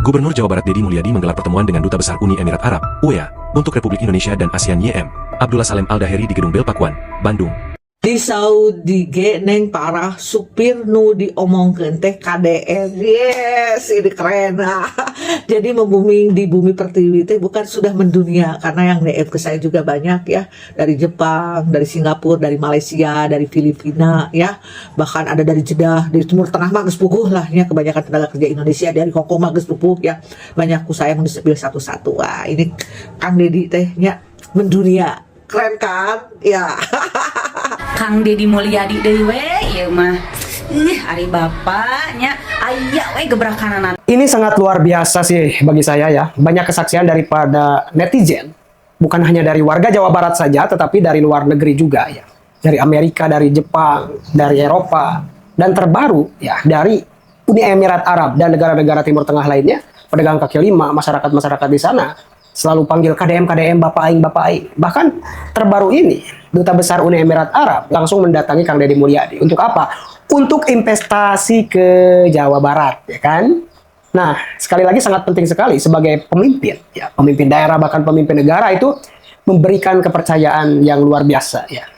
Gubernur Jawa Barat Deddy Mulyadi menggelar pertemuan dengan Duta Besar Uni Emirat Arab, UEA, untuk Republik Indonesia dan ASEAN YM, Abdullah Salem Al-Daheri di Gedung Bel Pakuan, Bandung. Di Saudi ge neng parah supir nu diomongkeun teh KDM. Yes, ini keren. Jadi membumi di bumi pertiwi teh bukan sudah mendunia, karena yang DM ke saya juga banyak ya, dari Jepang, dari Singapura, dari Malaysia, dari Filipina ya, bahkan ada dari Jeddah, dari Timur Tengah mah geus puguh lah ya, kebanyakan tenaga kerja Indonesia dari Hongkong mah geus puguh ya. Banyak ku saya mengusbil satu-satu. Wah, ini Kang Deddy teh nya mendunia. Keren kan? Ya. Kang Deddy Mulyadi deui we ieu mah. Ari bapaknya aya we gebrakanan. Ini sangat luar biasa sih bagi saya ya. Banyak kesaksian daripada netizen. Bukan hanya dari warga Jawa Barat saja, tetapi dari luar negeri juga ya. Dari Amerika, dari Jepang, dari Eropa, dan terbaru ya dari Uni Emirat Arab dan negara-negara Timur Tengah lainnya. Pedagang kaki lima, masyarakat-masyarakat di sana selalu panggil KDM, Bapak Aing, Bapak Aing. Bahkan terbaru ini, Duta Besar Uni Emirat Arab langsung mendatangi Kang Deddy Mulyadi. Untuk apa? Untuk investasi ke Jawa Barat, ya kan? Nah, sekali lagi sangat penting sekali sebagai pemimpin, ya, pemimpin daerah bahkan pemimpin negara itu memberikan kepercayaan yang luar biasa, ya,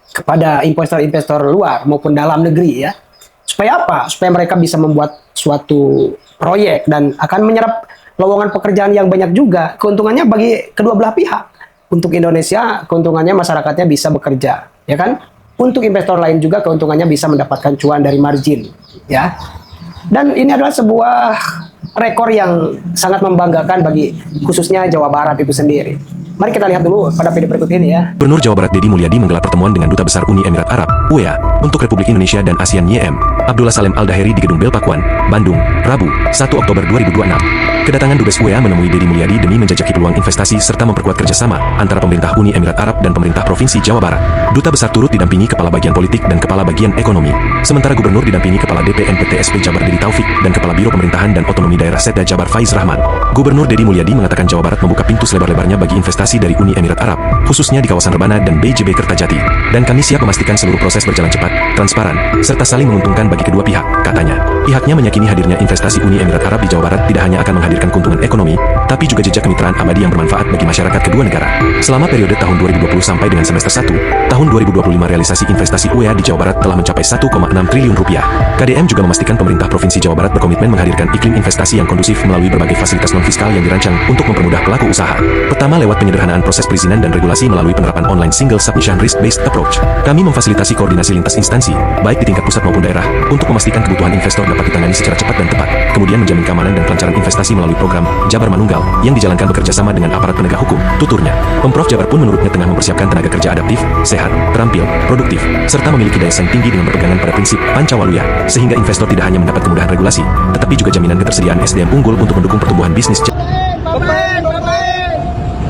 kepada investor-investor luar maupun dalam negeri, ya. Supaya apa? Supaya mereka bisa membuat suatu proyek dan akan menyerap lowongan pekerjaan yang banyak juga. Keuntungannya bagi kedua belah pihak. Untuk Indonesia, keuntungannya masyarakatnya bisa bekerja, ya kan? Untuk investor lain juga keuntungannya bisa mendapatkan cuan dari margin, ya. Dan ini adalah sebuah rekor yang sangat membanggakan bagi khususnya Jawa Barat itu sendiri. Mari kita lihat dulu pada video berikut ini ya. Gubernur Jawa Barat Deddy Mulyadi menggelar pertemuan dengan Duta Besar Uni Emirat Arab, UEA, untuk Republik Indonesia dan ASEAN YM, Abdullah Salem Al-Daheri di Gedung Bel Pakuan, Bandung, Rabu, 1 Oktober 2026. Kedatangan Dubes UEA menemui Deddy Mulyadi demi menjajaki peluang investasi serta memperkuat kerjasama antara pemerintah Uni Emirat Arab dan pemerintah Provinsi Jawa Barat. Duta Besar turut didampingi Kepala Bagian Politik dan Kepala Bagian Ekonomi. Sementara Gubernur didampingi Kepala DPNPTSP Jabar Deddy Taufik dan Kepala Biro Pemerintahan dan Otonomi Daerah Setda Jabar Faiz Rahman. Gubernur Deddy Mulyadi mengatakan Jawa Barat membuka pintu selebar-lebarnya bagi investasi dari Uni Emirat Arab, khususnya di kawasan Rebana dan BJB Kertajati. Dan kami siap memastikan seluruh proses berjalan cepat, transparan, serta saling menguntungkan bagi kedua pihak, katanya. Pihaknya meyakini hadirnya investasi Uni Emirat Arab di Jawa Barat tidak hanya akan menghadirkan keuntungan ekonomi, tapi juga jejak kemitraan abadi yang bermanfaat bagi masyarakat kedua negara. Selama periode tahun 2020 sampai dengan semester 1, tahun 2025 realisasi investasi UEA di Jawa Barat telah mencapai 1,6 triliun rupiah. KDM juga memastikan pemerintah Provinsi Jawa Barat berkomitmen menghadirkan iklim investasi yang kondusif melalui berbagai fasilitas non-fiskal yang dirancang untuk mempermudah pelaku usaha. Pertama, lewat penyederhanaan proses perizinan dan regulasi melalui penerapan online single submission risk-based approach. Kami memfasilitasi koordinasi lintas instansi, baik di tingkat pusat maupun daerah, untuk memastikan kebutuhan investor dapat ditangani secara cepat dan tepat. Kemudian menjamin keamanan dan kelancaran investasi melalui program Jabar Manunggal yang dijalankan bekerjasama dengan aparat penegak hukum, tuturnya. Pemprov Jabar pun menurutnya tengah mempersiapkan tenaga kerja adaptif, sehat, terampil, produktif, serta memiliki daya saing tinggi dengan berpegangan pada prinsip Pancawaluyah, sehingga investor tidak hanya mendapat kemudahan regulasi, tetapi juga jaminan ketersediaan SDM unggul untuk mendukung pertumbuhan bisnis.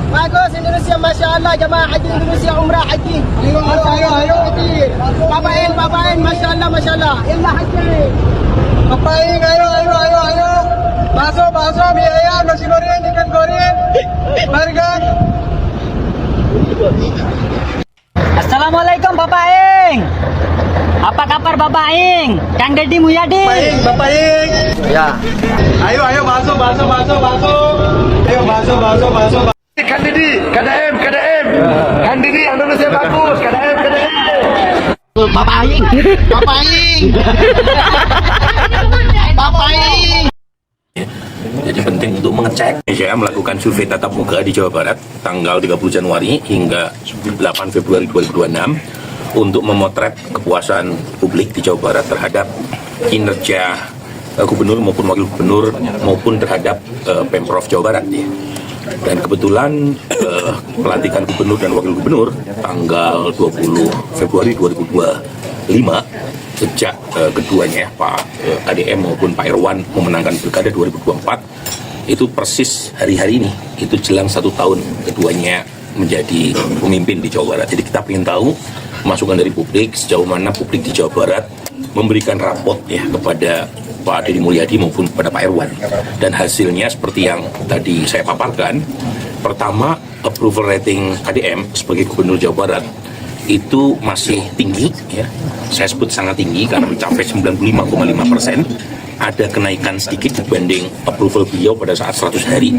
Bagus Indonesia, Masya Allah. Jemaah Haji Indonesia, Umrah Haji. Ayo. Bapak In, Masya Allah, Masya Allah. Indah Haji. Bapak In, ayo. Bakso, mie ayam, nasi goreng, ikan goreng, burger. Assalamualaikum Bapak Ing. Apa kabar Bapak Ing? Kang Deddy Mulyadi. Bapak In. Ya. Ayo, bakso. Ayo, bakso. Kang Deddy, KDM. Kang Deddy yang Indonesia bagus, KDM. Bapak Ing. Jadi penting untuk mengecek. Saya melakukan survei tatap muka di Jawa Barat tanggal 30 Januari hingga 8 Februari 2026 untuk memotret kepuasan publik di Jawa Barat terhadap kinerja gubernur maupun wakil gubernur maupun terhadap Pemprov Jawa Barat ya. Dan kebetulan pelantikan gubernur dan wakil gubernur tanggal 20 Februari 2025 sejak keduanya Pak KDM maupun Pak Irwan memenangkan Pilkada 2024 itu persis hari-hari ini, itu jelang 1 tahun keduanya menjadi pemimpin di Jawa Barat. Jadi kita ingin tahu masukan dari publik, sejauh mana publik di Jawa Barat memberikan rapot ya kepada Pak Deddy Mulyadi maupun kepada Pak Irwan. Dan hasilnya seperti yang tadi saya paparkan. Pertama, approval rating KDM sebagai gubernur Jawa Barat itu masih tinggi ya. Saya sebut sangat tinggi karena mencapai 95,5%. ada kenaikan sedikit dibanding approval beliau pada saat 100 hari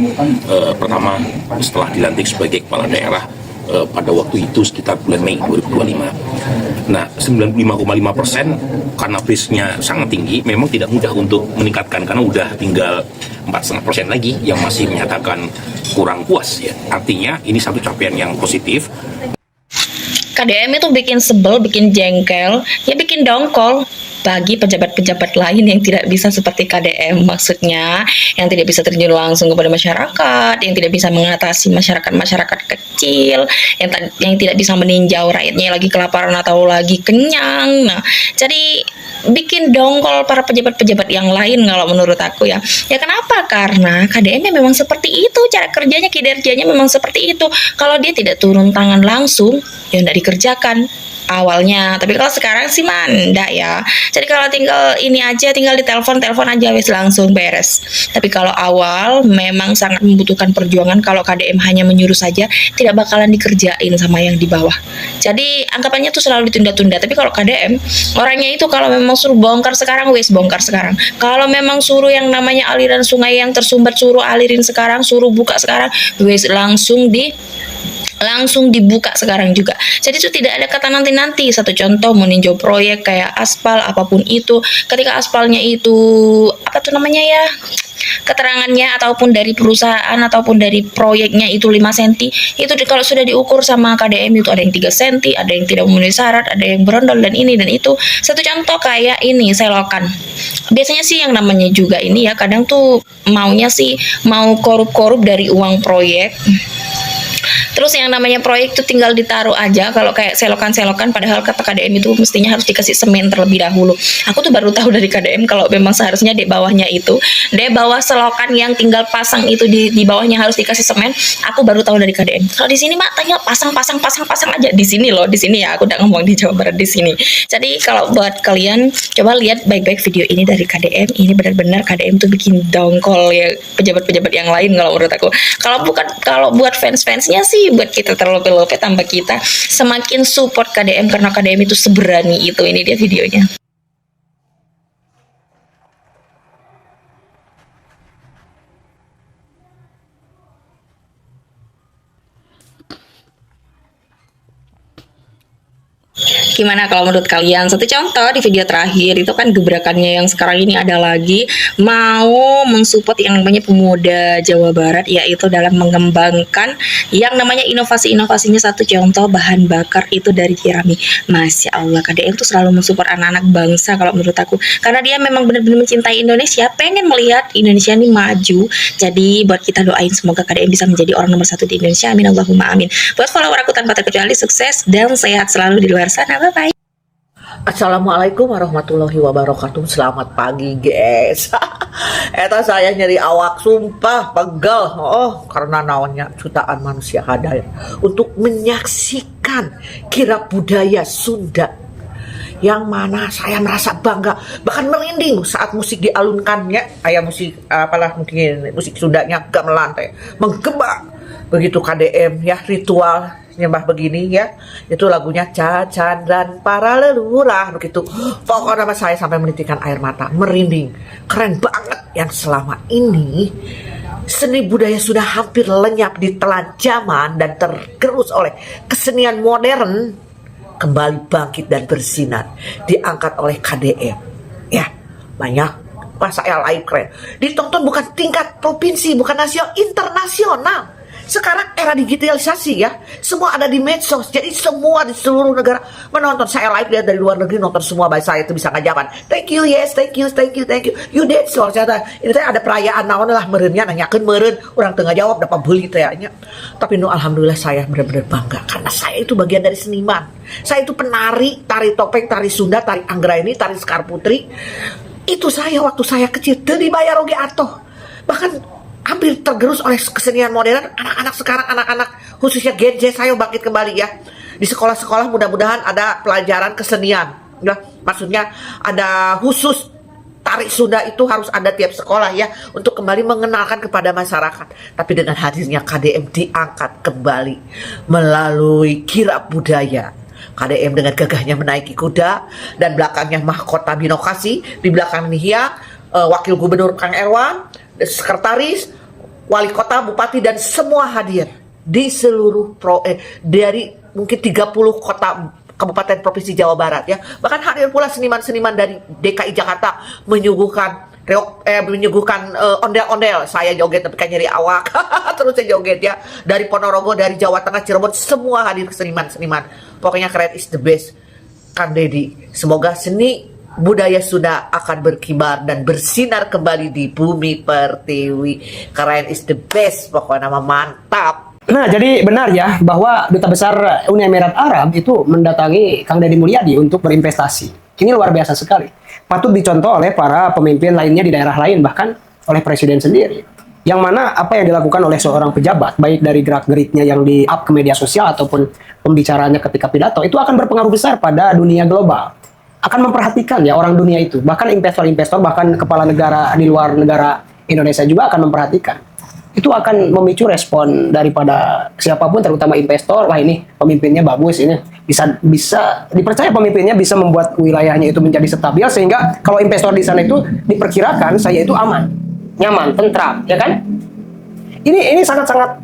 pertama setelah dilantik sebagai kepala daerah pada waktu itu sekitar bulan Mei 2025. Nah, 95,5% karena base-nya sangat tinggi, memang tidak mudah untuk meningkatkan karena udah tinggal 4,5% lagi yang masih menyatakan kurang puas ya. Artinya ini satu capaian yang positif. KDM itu bikin sebel, bikin jengkel, ya bikin dongkol bagi pejabat-pejabat lain yang tidak bisa seperti KDM, maksudnya yang tidak bisa terjun langsung kepada masyarakat, yang tidak bisa mengatasi masyarakat kecil, yang tidak bisa meninjau rakyatnya lagi kelaparan atau lagi kenyang. Nah, jadi bikin dongkol para pejabat-pejabat yang lain kalau menurut aku ya. Ya kenapa? Karena KDM memang seperti itu, cara kerjanya, kinerjanya memang seperti itu. Kalau dia tidak turun tangan langsung, ya tidak dikerjakan awalnya. Tapi kalau sekarang sih manda ya. Jadi kalau tinggal ini aja, tinggal telepon aja wes langsung beres. Tapi kalau awal memang sangat membutuhkan perjuangan. Kalau KDM hanya menyuruh saja, tidak bakalan dikerjain sama yang di bawah. Jadi anggapannya tuh selalu ditunda-tunda. Tapi kalau KDM, orangnya itu kalau memang suruh bongkar sekarang, wes bongkar sekarang. Kalau memang suruh yang namanya aliran sungai yang tersumbat, suruh alirin sekarang, suruh buka sekarang, wes langsung dibuka sekarang juga. Jadi itu tidak ada kata nanti-nanti. Satu contoh meninjau proyek kayak aspal apapun itu, ketika aspalnya itu apa tuh namanya ya, keterangannya ataupun dari perusahaan ataupun dari proyeknya itu 5 cm, itu kalau sudah diukur sama KDM itu ada yang 3 cm, ada yang tidak memenuhi syarat, ada yang berondol dan ini dan itu. Satu contoh kayak ini selokan. Biasanya sih yang namanya juga ini ya, kadang tuh maunya sih mau korup-korup dari uang proyek. Terus yang namanya proyek itu tinggal ditaruh aja. Kalau kayak selokan-selokan, padahal kata KDM itu mestinya harus dikasih semen terlebih dahulu. Aku tuh baru tahu dari KDM kalau memang seharusnya di bawahnya itu, di bawah selokan yang tinggal pasang itu di bawahnya harus dikasih semen. Aku baru tahu dari KDM. Kalau di sini mak tinggal pasang aja di sini loh, di sini ya. Aku udah ngomong di Jawa Barat di sini. Jadi kalau buat kalian coba lihat baik-baik video ini dari KDM. Ini benar-benar KDM tuh bikin dongkol ya pejabat-pejabat yang lain kalau menurut aku. Kalau buat fans-fansnya sih, buat kita terlope-lope tambah kita semakin support KDM karena KDM itu seberani itu. Ini dia videonya. Gimana kalau menurut kalian? Satu contoh di video terakhir itu kan gebrakannya yang sekarang ini ada lagi mau mensupport yang namanya pemuda Jawa Barat, yaitu dalam mengembangkan yang namanya inovasi-inovasinya. Satu contoh bahan bakar itu dari jerami. Masya Allah, KDM tuh selalu mensupport anak-anak bangsa kalau menurut aku, karena dia memang benar-benar mencintai Indonesia, pengen melihat Indonesia ini maju. Jadi buat kita doain semoga KDM bisa menjadi orang nomor 1 di Indonesia. Amin Allahumma amin. Buat follower aku tanpa terkecuali, sukses dan sehat selalu di luar sana. Bye-bye. Assalamualaikum warahmatullahi wabarakatuh. Selamat pagi guys. Eta saya nyeri awak sumpah pegel. Oh, karena naonnya jutaan manusia hadir untuk menyaksikan kirap budaya Sunda, yang mana saya merasa bangga, bahkan merinding saat musik dialunkannya. Ayah musik apalah mungkin musik Sundanya gamelan teh menggema begitu KDM ya, ritual nyembah begini ya, itu lagunya Cacan dan para leluhur begitu. Pokoknya saya sampai menitikkan air mata, merinding, keren banget. Yang selama ini seni budaya sudah hampir lenyap ditelan zaman dan tergerus oleh kesenian modern kembali bangkit dan bersinar, diangkat oleh KDM ya. Banyak pas saya live keren, ditonton bukan tingkat provinsi, bukan nasional, internasional. Sekarang era digitalisasi ya, semua ada di medsos, jadi semua di seluruh negara menonton. Saya live lihat dari luar negeri nonton semua, bahasa saya itu bisa ngajaban. Thank you, yes, thank you. You did so. Ini teh ada perayaan naon lah merenya, nanyakeun meureun, orang tengah jawab dapat beli teh nya. Tapi alhamdulillah saya benar-benar bangga karena saya itu bagian dari seniman. Saya itu penari, tari topeng, tari Sunda, tari Anggraini, tari Sekar Putri. Itu saya waktu saya kecil, teu dibayar oge atoh. Bahkan hampir tergerus oleh kesenian modern. Anak-anak sekarang, anak-anak khususnya Gen Z, saya bangkit kembali ya. Di sekolah-sekolah mudah-mudahan ada pelajaran kesenian ya. Maksudnya ada khusus tari Sunda, itu harus ada tiap sekolah ya, untuk kembali mengenalkan kepada masyarakat. Tapi dengan hadirnya KDM diangkat kembali melalui kirap budaya. KDM dengan gagahnya menaiki kuda dan belakangnya mahkota binokasi, di belakang hiang Wakil Gubernur Kang Erwan, sekretaris, wali kota, bupati, dan semua hadir di seluruh dari mungkin 30 kota kabupaten provinsi Jawa Barat ya. Bahkan hadir pula seniman-seniman dari DKI Jakarta menyuguhkan ondel-ondel. Saya joget tapi kan nyeri awak. Terus saya joget ya. Dari Ponorogo, dari Jawa Tengah, Cirebon, semua hadir seniman-seniman. Pokoknya keren is the best. Kang Deddy, semoga seni budaya Sunda akan berkibar dan bersinar kembali di bumi pertiwi. Keren is the best, pokoknya nama mantap. Nah, jadi benar ya bahwa Duta Besar Uni Emirat Arab itu mendatangi Kang Deddy Mulyadi untuk berinvestasi. Ini luar biasa sekali. Patut dicontoh oleh para pemimpin lainnya di daerah lain, bahkan oleh Presiden sendiri. Yang mana apa yang dilakukan oleh seorang pejabat, baik dari gerak-geriknya yang di-up ke media sosial ataupun pembicaranya ketika pidato, itu akan berpengaruh besar pada dunia global. Akan memperhatikan ya orang dunia itu. Bahkan investor-investor, bahkan kepala negara di luar negara Indonesia juga akan memperhatikan. Itu akan memicu respon daripada siapapun, terutama investor. Wah, ini pemimpinnya bagus, ini bisa dipercaya, pemimpinnya bisa membuat wilayahnya itu menjadi stabil, sehingga kalau investor di sana itu diperkirakan saya itu aman, nyaman, tentram, ya kan? Ini sangat-sangat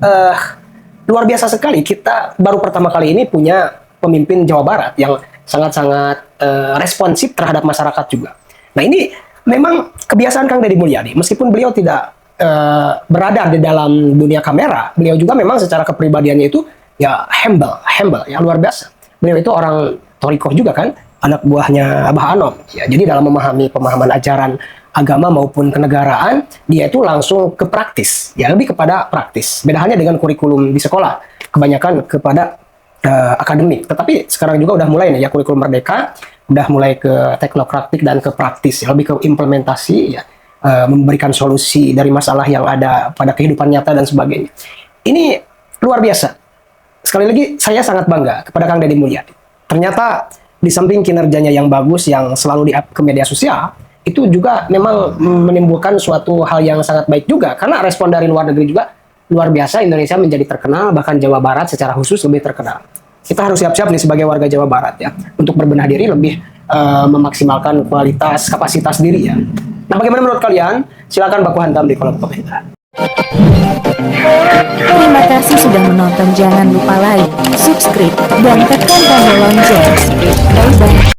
luar biasa sekali. Kita baru pertama kali ini punya pemimpin Jawa Barat yang sangat-sangat responsif terhadap masyarakat juga. Nah, ini memang kebiasaan Kang Deddy Mulyadi, meskipun beliau tidak berada di dalam dunia kamera, beliau juga memang secara kepribadiannya itu ya humble ya, luar biasa. Beliau itu orang Torikoh juga kan, anak buahnya Abah Anom ya. Jadi dalam memahami pemahaman ajaran agama maupun kenegaraan, dia itu langsung ke praktis ya, lebih kepada praktis. Beda halnya dengan kurikulum di sekolah, kebanyakan kepada akademik. Tetapi sekarang juga udah mulai nih ya, kurikulum merdeka udah mulai ke teknokratik dan ke praktis ya, lebih ke implementasi ya. Memberikan solusi dari masalah yang ada pada kehidupan nyata dan sebagainya. Ini luar biasa. Sekali lagi, saya sangat bangga kepada Kang Deddy Mulyadi. Ternyata di samping kinerjanya yang bagus, yang selalu di-up ke media sosial, itu juga memang menimbulkan suatu hal yang sangat baik juga. Karena respon dari luar negeri juga luar biasa, Indonesia menjadi terkenal, bahkan Jawa Barat secara khusus lebih terkenal. Kita harus siap-siap nih sebagai warga Jawa Barat ya, untuk berbenah diri lebih memaksimalkan kualitas, kapasitas diri ya. Nah, bagaimana menurut kalian? Silakan baku hantam di kolom komentar. Terima kasih sudah menonton. Jangan lupa like, subscribe, dan tekan tombol lonceng. Bye-bye.